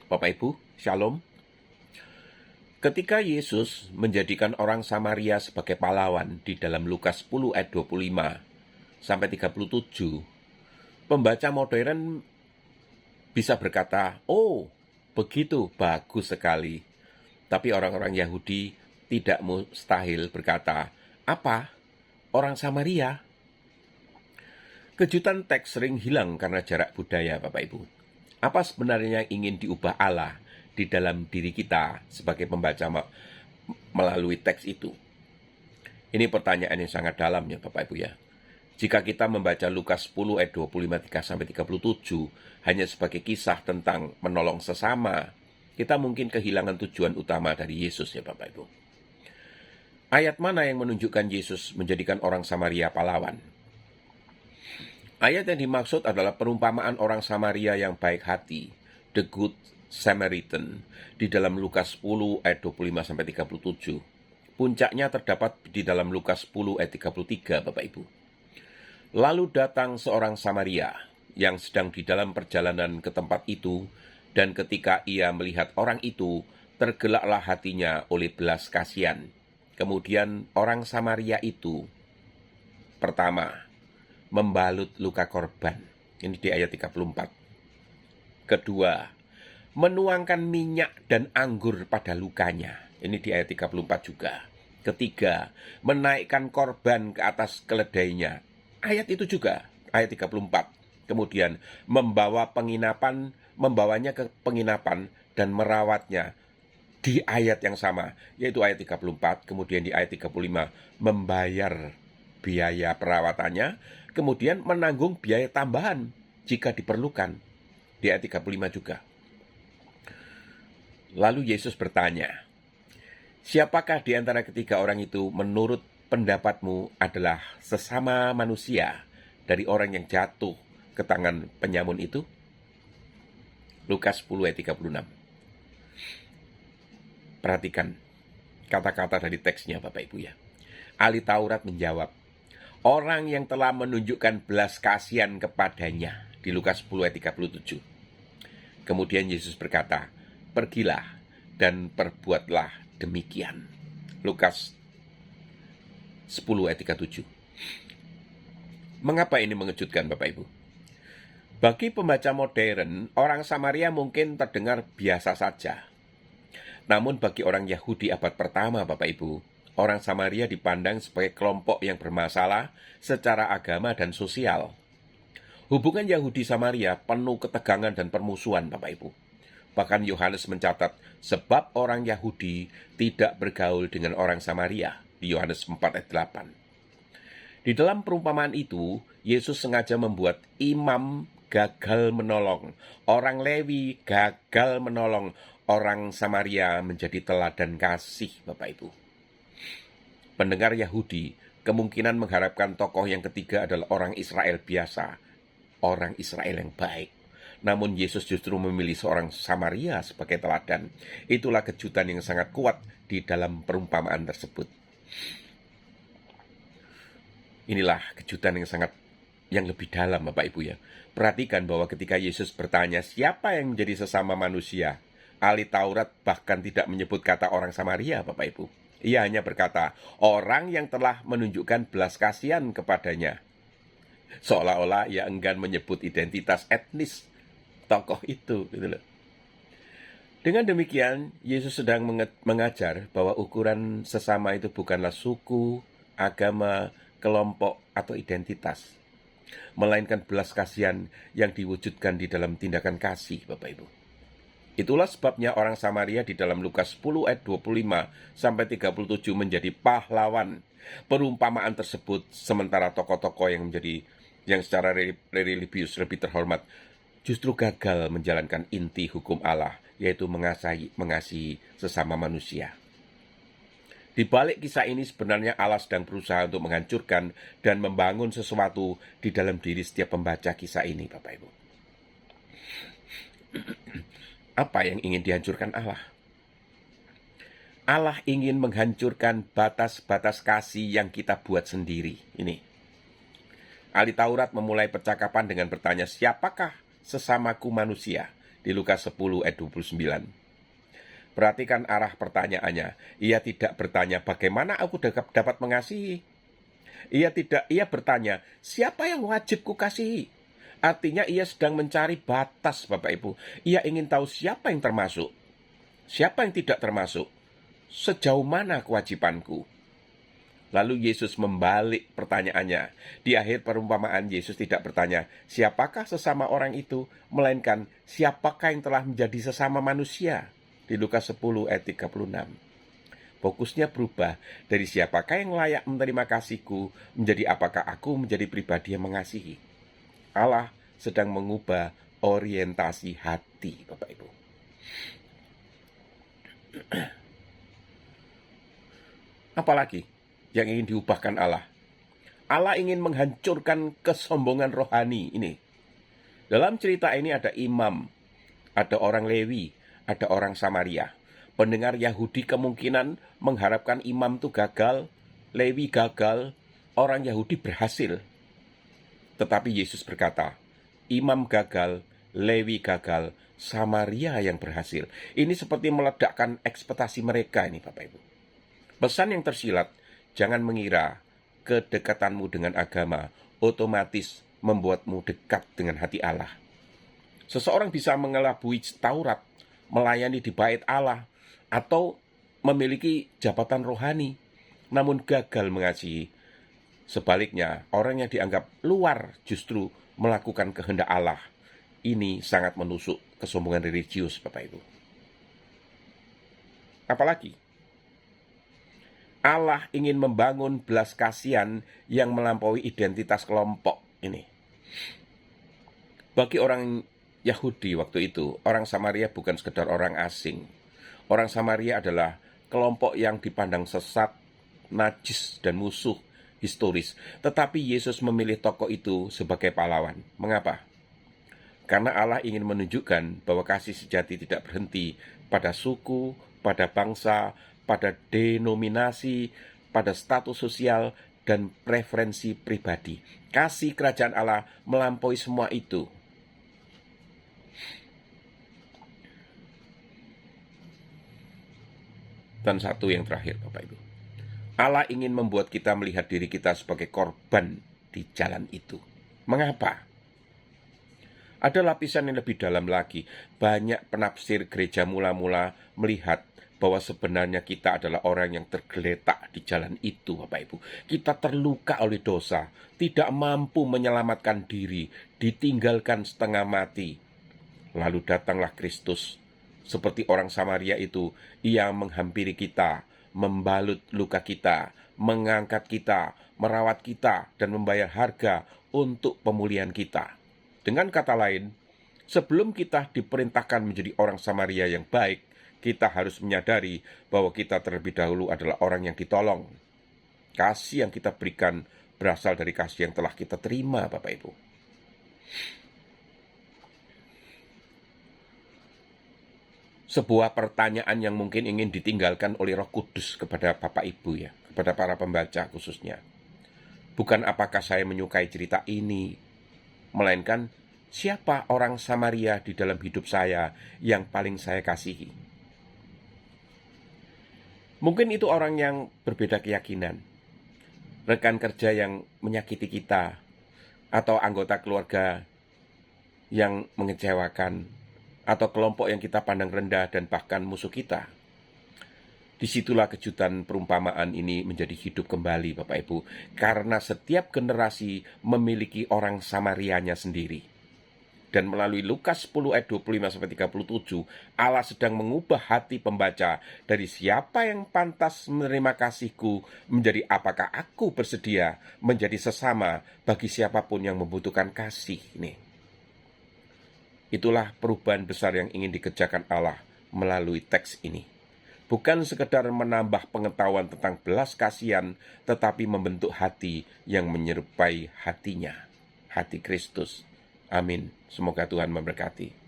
Bapak Ibu, Shalom. Ketika Yesus menjadikan orang Samaria sebagai pahlawan di dalam Lukas 10 ayat 25 sampai 37, pembaca modern bisa berkata, "Oh, begitu, bagus sekali." Tapi orang-orang Yahudi tidak mustahil berkata, "Apa? Orang Samaria?" Kejutan teks sering hilang karena jarak budaya, Bapak Ibu. Apa sebenarnya yang ingin diubah Allah di dalam diri kita sebagai pembaca melalui teks itu? Ini pertanyaan yang sangat dalam ya Bapak Ibu ya. Jika kita membaca Lukas 10 ayat 25-37 hanya sebagai kisah tentang menolong sesama, kita mungkin kehilangan tujuan utama dari Yesus ya Bapak Ibu. Ayat mana yang menunjukkan Yesus menjadikan orang Samaria pahlawan? Ayat yang dimaksud adalah perumpamaan orang Samaria yang baik hati, the good Samaritan, di dalam Lukas 10 ayat 25-37. Puncaknya terdapat di dalam Lukas 10 ayat 33, Bapak Ibu. Lalu datang seorang Samaria yang sedang di dalam perjalanan ke tempat itu, dan ketika ia melihat orang itu, tergelaklah hatinya oleh belas kasihan. Kemudian orang Samaria itu, pertama, membalut luka korban. Ini di ayat 34. Kedua, menuangkan minyak dan anggur pada lukanya. Ini di ayat 34 juga. Ketiga, menaikkan korban ke atas keledainya. Ayat itu juga, ayat 34. Kemudian, membawanya ke penginapan dan merawatnya. Di ayat yang sama, yaitu ayat 34. Kemudian di ayat 35, membayar biaya perawatannya, kemudian menanggung biaya tambahan jika diperlukan. Di ayat 35 juga. Lalu Yesus bertanya, "Siapakah di antara ketiga orang itu menurut pendapatmu adalah sesama manusia dari orang yang jatuh ke tangan penyamun itu?" Lukas 10 ayat 36. Perhatikan kata-kata dari teksnya Bapak Ibu ya. Ahli Taurat menjawab, "Orang yang telah menunjukkan belas kasihan kepadanya," di Lukas 10 ayat 37. Kemudian Yesus berkata, "Pergilah dan perbuatlah demikian." Lukas 10 ayat 37. Mengapa ini mengejutkan Bapak Ibu? Bagi pembaca modern, orang Samaria mungkin terdengar biasa saja. Namun bagi orang Yahudi abad pertama Bapak Ibu, orang Samaria dipandang sebagai kelompok yang bermasalah secara agama dan sosial. Hubungan Yahudi Samaria penuh ketegangan dan permusuhan, Bapak Ibu. Bahkan Yohanes mencatat, sebab orang Yahudi tidak bergaul dengan orang Samaria, di Yohanes 4 ayat 8. Di dalam perumpamaan itu, Yesus sengaja membuat imam gagal menolong, orang Lewi gagal menolong orang Samaria menjadi teladan kasih, Bapak Ibu. Pendengar Yahudi kemungkinan mengharapkan tokoh yang ketiga adalah orang Israel biasa, orang Israel yang baik. Namun Yesus justru memilih seorang Samaria sebagai teladan. Itulah kejutan yang sangat kuat di dalam perumpamaan tersebut. Inilah kejutan yang lebih dalam Bapak Ibu ya. Perhatikan bahwa ketika Yesus bertanya siapa yang menjadi sesama manusia, ahli Taurat bahkan tidak menyebut kata orang Samaria Bapak Ibu. Ia hanya berkata, orang yang telah menunjukkan belas kasihan kepadanya. Seolah-olah ia enggan menyebut identitas etnis tokoh itu. Gitu loh. Dengan demikian, Yesus sedang mengajar bahwa ukuran sesama itu bukanlah suku, agama, kelompok, atau identitas. Melainkan belas kasihan yang diwujudkan di dalam tindakan kasih, Bapak Ibu. Itulah sebabnya orang Samaria di dalam Lukas 10 ayat 25-37 menjadi pahlawan. Perumpamaan tersebut sementara tokoh-tokoh yang secara religius lebih terhormat justru gagal menjalankan inti hukum Allah, yaitu mengasihi sesama manusia. Di balik kisah ini sebenarnya Allah sedang berusaha untuk menghancurkan dan membangun sesuatu di dalam diri setiap pembaca kisah ini, Bapak Ibu. Apa yang ingin dihancurkan Allah? Allah ingin menghancurkan batas-batas kasih yang kita buat sendiri. Ini. Ahli Taurat memulai percakapan dengan bertanya, siapakah sesamaku manusia? di Lukas 10 ayat 29. Perhatikan arah pertanyaannya. Ia tidak bertanya bagaimana aku dapat mengasihi. Ia bertanya, siapa yang wajib kukasihi? Artinya ia sedang mencari batas, Bapak Ibu. Ia ingin tahu siapa yang termasuk, siapa yang tidak termasuk, sejauh mana kewajibanku. Lalu Yesus membalik pertanyaannya. Di akhir perumpamaan Yesus tidak bertanya, siapakah sesama orang itu, melainkan siapakah yang telah menjadi sesama manusia. Di Lukas 10 ayat 36. Fokusnya berubah dari siapakah yang layak menerima kasihku menjadi apakah aku menjadi pribadi yang mengasihi. Allah sedang mengubah orientasi hati, Bapak Ibu. Apalagi yang ingin diubahkan Allah? Allah ingin menghancurkan kesombongan rohani ini. Dalam cerita ini ada imam, ada orang Lewi, ada orang Samaria. Pendengar Yahudi kemungkinan mengharapkan imam itu gagal, Lewi gagal, orang Yahudi berhasil. Tetapi Yesus berkata, imam gagal, Lewi gagal, Samaria yang berhasil. Ini seperti meledakkan ekspektasi mereka ini, Bapak Ibu. Pesan yang tersilat, jangan mengira kedekatanmu dengan agama otomatis membuatmu dekat dengan hati Allah. Seseorang bisa mengelabui Taurat, melayani di bait Allah, atau memiliki jabatan rohani, namun gagal mengasihi. Sebaliknya, orang yang dianggap luar justru melakukan kehendak Allah. Ini sangat menusuk kesombongan religius, Bapak Ibu. Apalagi, Allah ingin membangun belas kasihan yang melampaui identitas kelompok ini. Bagi orang Yahudi waktu itu, orang Samaria bukan sekedar orang asing. Orang Samaria adalah kelompok yang dipandang sesat, najis, dan musuh historis. Tetapi Yesus memilih tokoh itu sebagai pahlawan. Mengapa? Karena Allah ingin menunjukkan bahwa kasih sejati tidak berhenti pada suku, pada bangsa, pada denominasi, pada status sosial, dan preferensi pribadi. Kasih kerajaan Allah melampaui semua itu. Dan satu yang terakhir, Bapak Ibu. Allah ingin membuat kita melihat diri kita sebagai korban di jalan itu. Mengapa? Ada lapisan yang lebih dalam lagi. Banyak penafsir gereja mula-mula melihat bahwa sebenarnya kita adalah orang yang tergeletak di jalan itu, Bapak Ibu. Kita terluka oleh dosa, tidak mampu menyelamatkan diri, ditinggalkan setengah mati. Lalu datanglah Kristus. Seperti orang Samaria itu, ia menghampiri kita, membalut luka kita, mengangkat kita, merawat kita, dan membayar harga untuk pemulihan kita. Dengan kata lain, sebelum kita diperintahkan menjadi orang Samaria yang baik, kita harus menyadari bahwa kita terlebih dahulu adalah orang yang ditolong. Kasih yang kita berikan berasal dari kasih yang telah kita terima, Bapak Ibu. Sebuah pertanyaan yang mungkin ingin ditinggalkan oleh Roh Kudus kepada Bapak Ibu ya, kepada para pembaca khususnya. Bukan apakah saya menyukai cerita ini, melainkan siapa orang Samaria di dalam hidup saya yang paling saya kasihi. Mungkin itu orang yang berbeda keyakinan, rekan kerja yang menyakiti kita, atau anggota keluarga yang mengecewakan, atau kelompok yang kita pandang rendah dan bahkan musuh kita. Disitulah kejutan perumpamaan ini menjadi hidup kembali, Bapak Ibu, karena setiap generasi memiliki orang Samarianya sendiri. Dan melalui Lukas 10 ayat 25-37, Allah sedang mengubah hati pembaca dari siapa yang pantas menerima kasihku menjadi apakah aku bersedia menjadi sesama bagi siapapun yang membutuhkan kasih ini. Itulah perubahan besar yang ingin dikerjakan Allah melalui teks ini. Bukan sekedar menambah pengetahuan tentang belas kasihan, tetapi membentuk hati yang menyerupai hatinya, hati Kristus. Amin. Semoga Tuhan memberkati.